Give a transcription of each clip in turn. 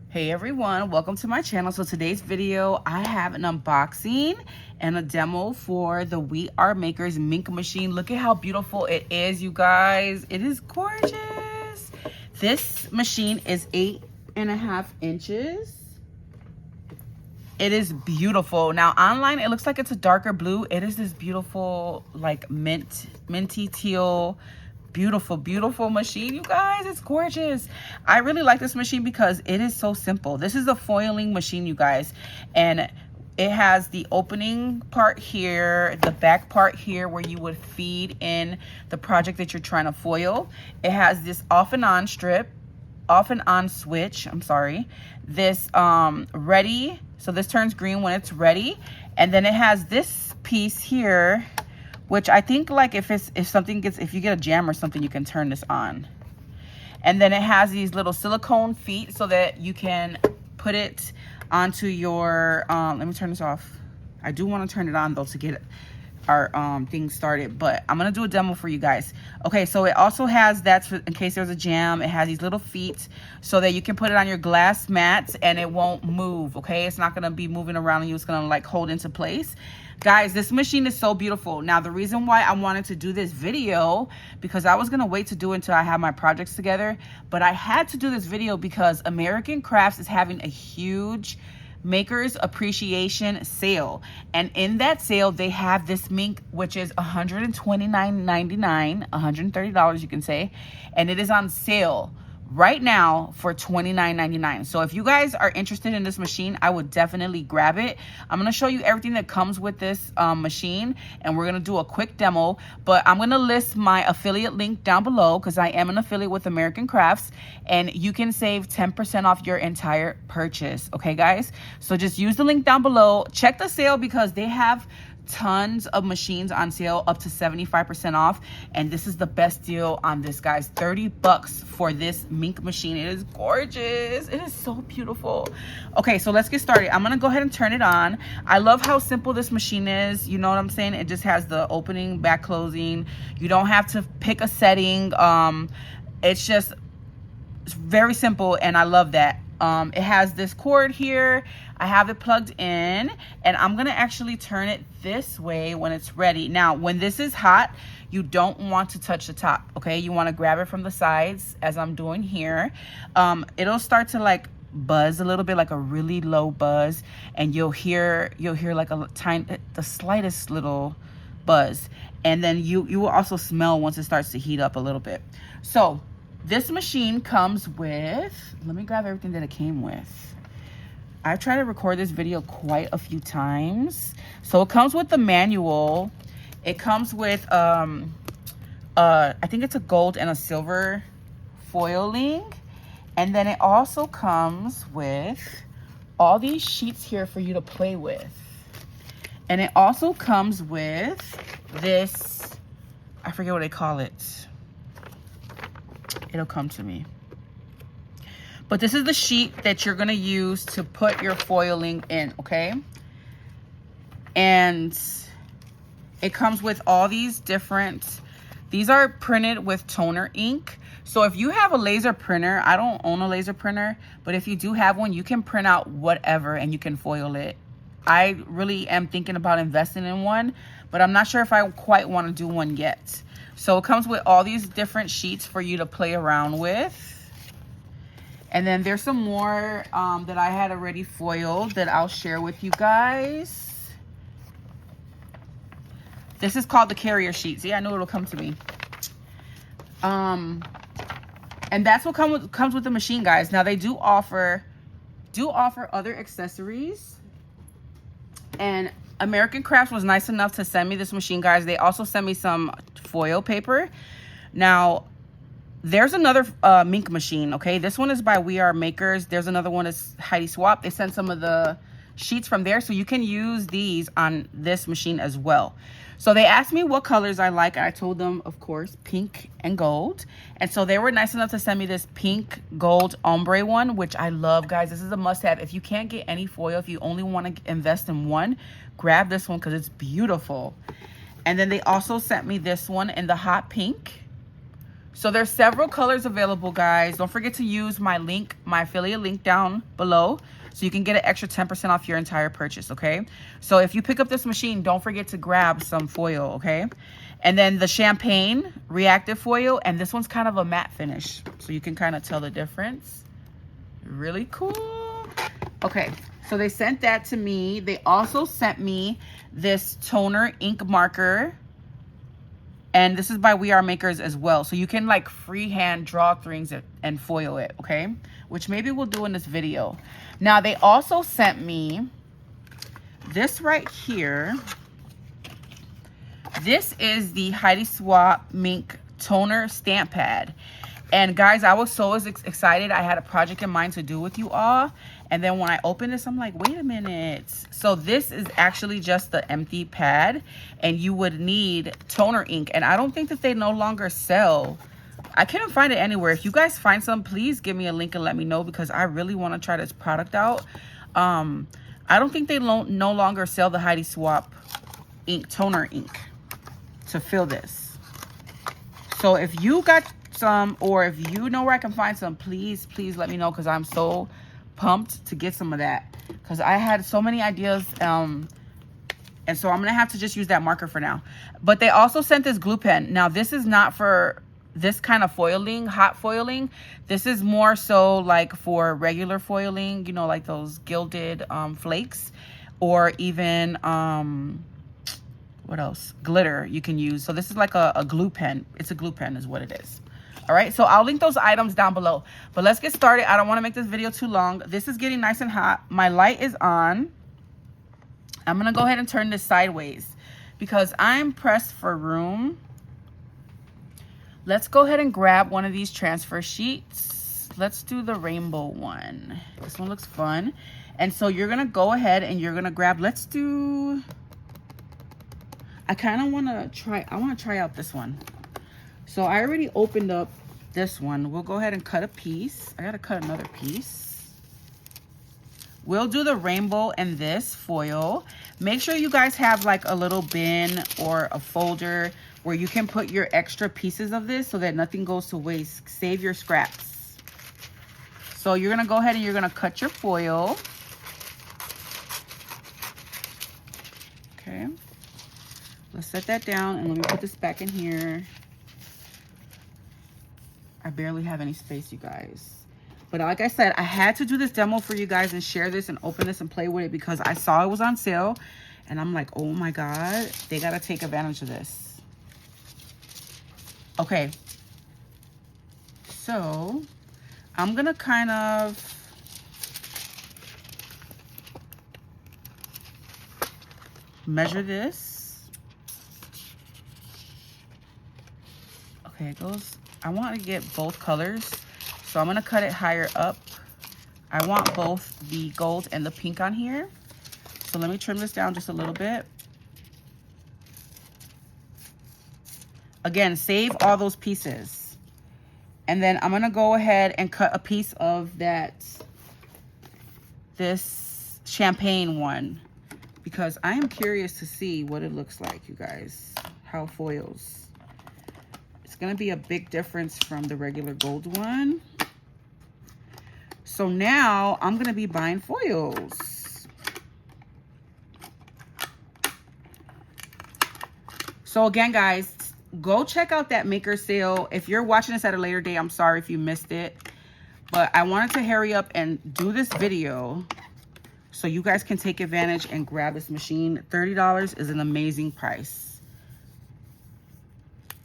Hey everyone, welcome to my channel. So today's video, I have an unboxing and a demo for the R Makers Minc machine. Look at how beautiful it is, you guys. It is gorgeous. This machine is 8.5 inches. It is beautiful. Now online, it looks like it's a darker blue. It is this beautiful, like minty teal, beautiful machine, you guys. It's gorgeous. I really like this machine because it is so simple. This is a foiling machine, you guys, and it has the opening part here, the back part here where you would feed in the project that you're trying to foil. It has this off and on strip, off and on switch, I'm sorry, this ready, so this turns green when it's ready, and then it has this piece here, which I think, like, if you get a jam or something, you can turn this on. And then it has these little silicone feet so that you can put it onto your let me turn this off. I do want to turn it on though to get our thing started, but I'm gonna do a demo for you guys. Okay, so it also has that in case there's a jam. It has these little feet so that you can put it on your glass mats and it won't move. Okay, it's not gonna be moving around and you. It's gonna like hold into place. Guys, this machine is so beautiful. Now, the reason why I wanted to do this video, because I was gonna wait to do it until I have my projects together, but I had to do this video because American Crafts is having a huge Makers Appreciation sale, and in that sale they have this Mink, which is $129.99, $130 you can say, and it is on sale right now for $29.99. So if you guys are interested in this machine, I would definitely grab it. I'm going to show you everything that comes with this machine, and we're going to do a quick demo, but I'm going to list my affiliate link down below because I am an affiliate with American Crafts, and you can save 10% off your entire purchase. Okay, guys? So just use the link down below. Check the sale because they have tons of machines on sale up to 75% off, and this is the best deal on this, guys. 30 bucks for this Mink machine. It is gorgeous. It is so beautiful. Okay, so let's get started. I'm gonna go ahead and turn it on. I love how simple this machine is. You know what I'm saying? It just has the opening, back closing. You don't have to pick a setting. It's very simple, and I love that. It has this cord here. I have it plugged in, and I'm gonna actually turn it this way when it's ready. Now, when this is hot, you don't want to touch the top, okay? You want to grab it from the sides, as I'm doing here. It'll start to like buzz a little bit, like a really low buzz, and you'll hear like the slightest little buzz, and then you will also smell once it starts to heat up a little bit. So this machine comes with, let me grab everything that it came with. I've tried to record this video quite a few times. So it comes with the manual. It comes with, I think it's a gold and a silver foiling. And then it also comes with all these sheets here for you to play with. And it also comes with this, I forget what they call it. It'll come to me. But this is the sheet that you're gonna use to put your foiling in, okay? And it comes with all these these are printed with toner ink. So if you have a laser printer, I don't own a laser printer, but if you do have one, you can print out whatever and you can foil it. I really am thinking about investing in one, but I'm not sure if I quite wanna do one yet. So it comes with all these different sheets for you to play around with. And then there's some more that I had already foiled that I'll share with you guys. This is called the carrier sheets. Yeah, I know it'll come to me. And that's what comes with the machine, guys. Now they do offer other accessories. And American Crafts was nice enough to send me this machine, guys. They also sent me some foil paper. Now, there's another Mink machine, okay? This one is by We Are Makers. There's another one is Heidi Swapp. They sent some of the sheets from there, so you can use these on this machine as well. So they asked me what colors I like, and I told them, of course, pink and gold. And so they were nice enough to send me this pink gold ombre one, which I love, guys. This is a must-have. If you can't get any foil, if you only want to invest in one, grab this one because it's beautiful. And then they also sent me this one in the hot pink. So there's several colors available, guys. Don't forget to use my link, my affiliate link down below, so you can get an extra 10% off your entire purchase, okay? So if you pick up this machine, don't forget to grab some foil, okay? And then the champagne reactive foil, and this one's kind of a matte finish, so you can kind of tell the difference. Really cool. Okay, so they sent that to me. They also sent me this toner ink marker, and this is by R Makers as well. So you can like freehand draw things and foil it, okay? Which maybe we'll do in this video. Now they also sent me this right here. This is the Heidi Swapp Mink toner stamp pad. And guys, I was so excited. I had a project in mind to do with you all. And then when I opened this, I'm like, wait a minute. So this is actually just the empty pad, and you would need toner ink. And I don't think that they no longer sell. I couldn't find it anywhere. If you guys find some, please give me a link and let me know, because I really want to try this product out. I don't think they no longer sell the Heidi Swapp ink, toner ink to fill this. So if you got some, or if you know where I can find some, please let me know, because I'm so pumped to get some of that, because I had so many ideas, and so I'm gonna have to just use that marker for now. But they also sent this glue pen. Now this is not for this kind of foiling, hot foiling. This is more so like for regular foiling, you know, like those gilded flakes, or even what else, glitter you can use. So this is like a glue pen. It's a glue pen is what it is. All right, so I'll link those items down below. But let's get started. I don't want to make this video too long. This is getting nice and hot. My light is on. I'm going to go ahead and turn this sideways because I'm pressed for room. Let's go ahead and grab one of these transfer sheets. Let's do the rainbow one. This one looks fun. And so you're going to go ahead and you're going to grab, let's do, I kind of want to try, I want to try out this one. So I already opened up this one. We'll go ahead and cut a piece. I gotta cut another piece. We'll do the rainbow and this foil. Make sure you guys have like a little bin or a folder where you can put your extra pieces of this so that nothing goes to waste. Save your scraps. So you're gonna go ahead and you're gonna cut your foil. Okay. Let's set that down and let me put this back in here. I barely have any space, you guys. But like I said, I had to do this demo for you guys and share this and open this and play with it because I saw it was on sale. And I'm like, oh my God, they got to take advantage of this. Okay. So I'm going to kind of measure this. Okay, it goes... I want to get both colors, so I'm going to cut it higher up. I want both the gold and the pink on here. So let me trim this down just a little bit. Again, save all those pieces. And then I'm going to go ahead and cut a piece of this champagne one, because I am curious to see what it looks like, you guys, how foils. Going to be a big difference from the regular gold one. So now I'm going to be buying foils. So again, guys, go check out that maker sale. If you're watching this at a later date, I'm sorry if you missed it, but I wanted to hurry up and do this video so you guys can take advantage and grab this machine. $30 is an amazing price.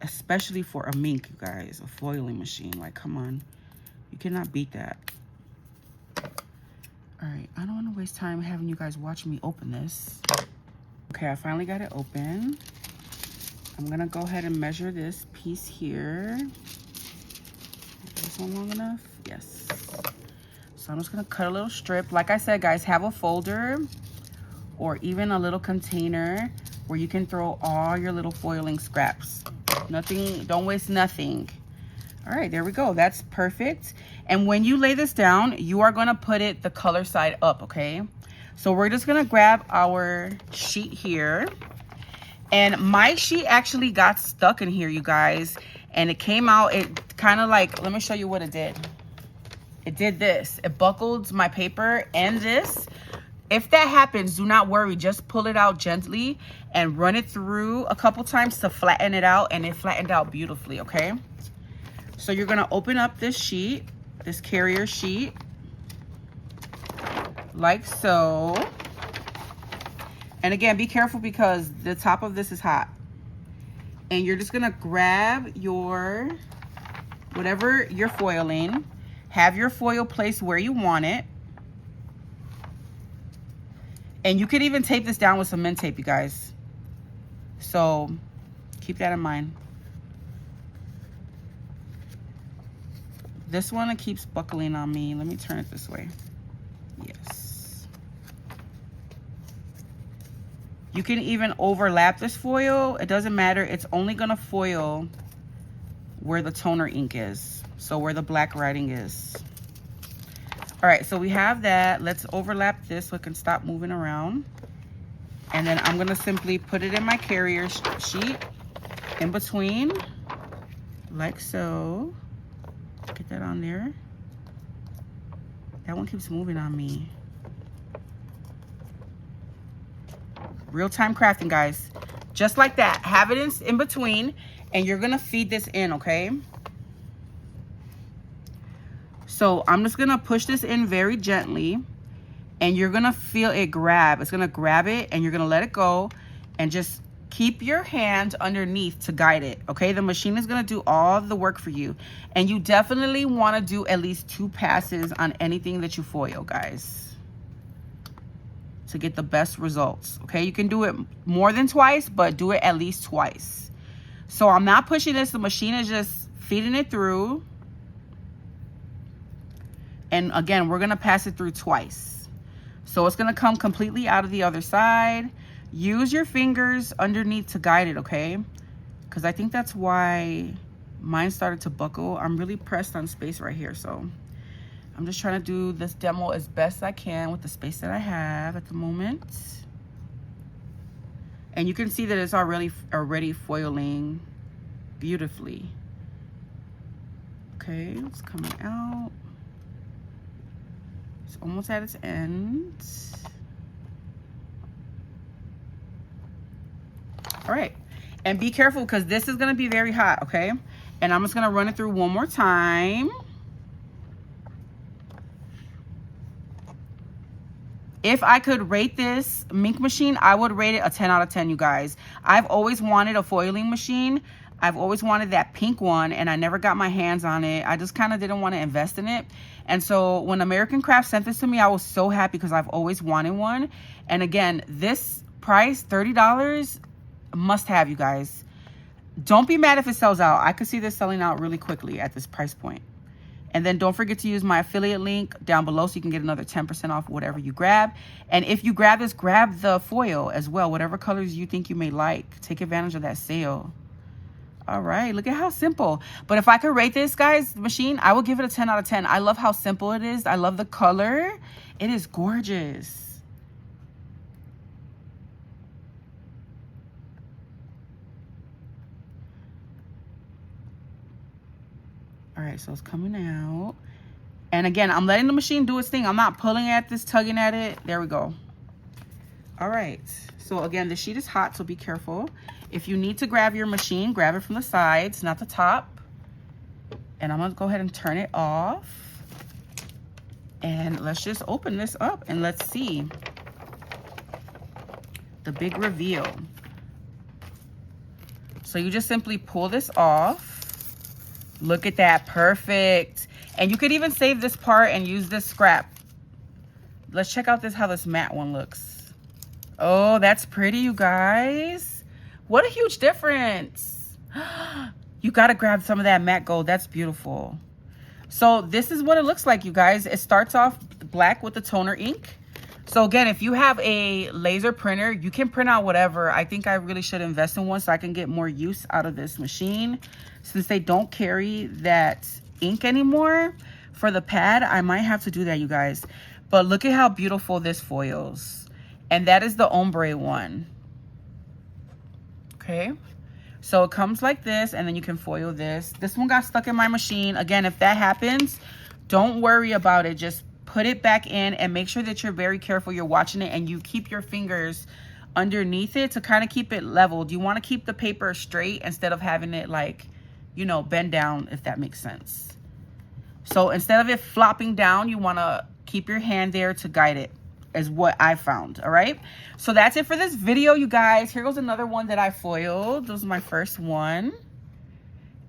Especially for a Mink, you guys, a foiling machine. Like, come on. You cannot beat that. All right, I don't want to waste time having you guys watch me open this. Okay, I finally got it open. I'm going to go ahead and measure this piece here. Is this one long enough? Yes. So I'm just going to cut a little strip. Like I said, guys, have a folder or even a little container where you can throw all your little foiling scraps. Nothing, don't waste nothing. All right, there we go. That's perfect. And when you lay this down, you are going to put it the color side up, okay? So we're just going to grab our sheet here. And my sheet actually got stuck in here, you guys. And it came out, it kind of like, let me show you what it did. It did this. It buckled my paper and this. If that happens, do not worry. Just pull it out gently and run it through a couple times to flatten it out, and it flattened out beautifully, okay? So you're gonna open up this sheet, this carrier sheet, like so. And again, be careful because the top of this is hot. And you're just gonna grab your, whatever you're foiling, have your foil placed where you want it. And you could even tape this down with some mint tape, you guys. So keep that in mind. This one, it keeps buckling on me. Let me turn it this way. Yes. You can even overlap this foil. It doesn't matter. It's only gonna foil where the toner ink is. So where the black writing is. All right, so we have that. Let's overlap this so it can stop moving around. And then I'm gonna simply put it in my carrier sheet in between, like so. Get that on there. That one keeps moving on me. Real-time crafting, guys. Just like that. Have it in between, and you're gonna feed this in, okay? So I'm just gonna push this in very gently, and you're gonna feel it grab. It's gonna grab it, and you're gonna let it go, and just keep your hand underneath to guide it, okay? The machine is gonna do all the work for you, and you definitely wanna do at least 2 passes on anything that you foil, guys, to get the best results, okay? You can do it more than twice, but do it at least twice. So I'm not pushing this, the machine is just feeding it through. And again, we're gonna pass it through twice. So it's gonna come completely out of the other side. Use your fingers underneath to guide it, okay? Because I think that's why mine started to buckle. I'm really pressed on space right here, so I'm just trying to do this demo as best I can with the space that I have at the moment. And you can see that it's already foiling beautifully. Okay, it's coming out. It's almost at its end. All right, and be careful because this is gonna be very hot, okay? And I'm just gonna run it through one more time. If I could rate this Mink machine, I would rate it a 10 out of 10, you guys. I've always wanted a foiling machine. I've always wanted that pink one, and I never got my hands on it. I just kind of didn't want to invest in it. And so when American Craft sent this to me, I was so happy because I've always wanted one. And again, this price, $30, must have, you guys. Don't be mad if it sells out. I could see this selling out really quickly at this price point. And then don't forget to use my affiliate link down below so you can get another 10% off whatever you grab. And if you grab this, grab the foil as well, whatever colors you think you may like. Take advantage of that sale. All right, look at how simple. But if I could rate this, guys, machine, I would give it a 10 out of 10. I love how simple it is. I love the color. It is gorgeous. All right, so it's coming out. And again, I'm letting the machine do its thing. I'm not pulling at this, tugging at it. There we go. All right, so again, the sheet is hot, so be careful. If you need to grab your machine, grab it from the sides, not the top. And I'm gonna go ahead and turn it off. And let's just open this up and let's see the big reveal. So you just simply pull this off. Look at that, perfect. And you could even save this part and use this scrap. Let's check out how this matte one looks. Oh, that's pretty, you guys. What a huge difference. You gotta grab some of that matte gold, that's beautiful. So this is what it looks like, you guys. It starts off black with the toner ink. So again, if you have a laser printer, you can print out whatever. I think I really should invest in one so I can get more use out of this machine. Since they don't carry that ink anymore for the pad, I might have to do that, you guys. But look at how beautiful this foils. And that is the ombre one. Okay. So it comes like this, and then you can foil this. This one got stuck in my machine. Again, if that happens, don't worry about it. Just put it back in and make sure that you're very careful. You're watching it and you keep your fingers underneath it to kind of keep it leveled. You want to keep the paper straight instead of having it like, you know, bend down, if that makes sense. So instead of it flopping down, you want to keep your hand there to guide it, is what I found. All right, so that's it for this video, you guys. Here goes another one that I foiled. This was my first one,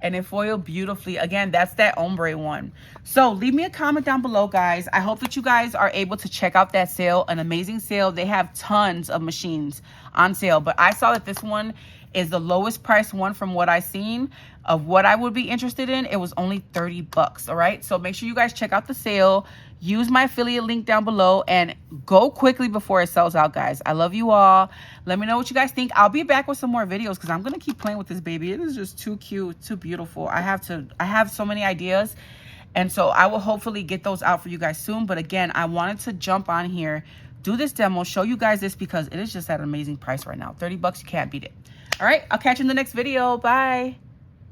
and it foiled beautifully. Again, that's that ombre one. So leave me a comment down below, guys. I hope that you guys are able to check out that sale. An amazing sale. They have tons of machines on sale, but I saw that this one is the lowest price one from what I seen of what I would be interested in. It was only 30 bucks. All right, so make sure you guys check out the sale. Use my affiliate link down below and go quickly before it sells out, guys. I love you all. Let me know what you guys think. I'll be back with some more videos because I'm gonna keep playing with this baby. It is just too cute, too beautiful. I have so many ideas, and so I will hopefully get those out for you guys soon. But again, I wanted to jump on here, do this demo, show you guys this because it is just at an amazing price right now. 30 bucks, you can't beat it. All right, I'll catch you in the next video. Bye.